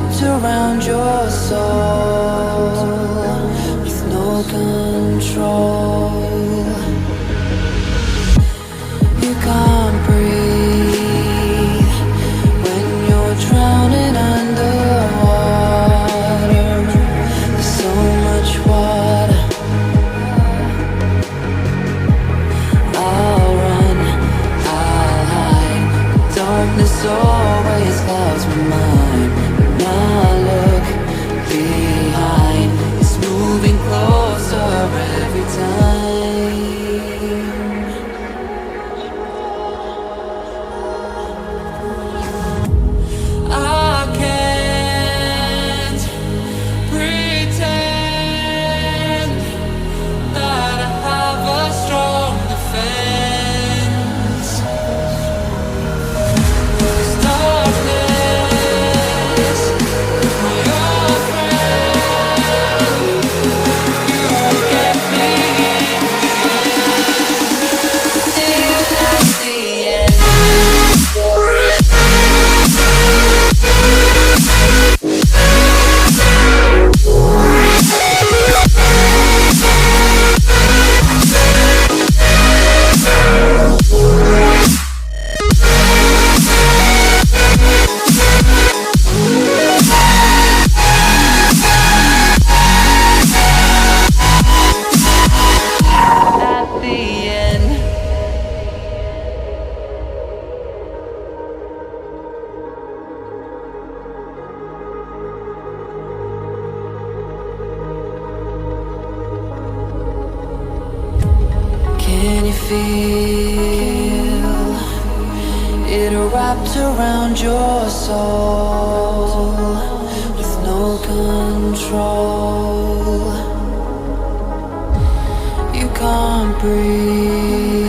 wrapped around your soul with no control. You can't breathe when you're drowning underwater. There's so much water. I'll run, I'll hide. Darkness always clouds my mind. When I look behind, it's moving closer every time. I can't pretend that I have a strong defense. 'Cause darkness, my old friend, you get me in at the end. At the end. Can you feel it wrapped around your soul with no control? You can't breathe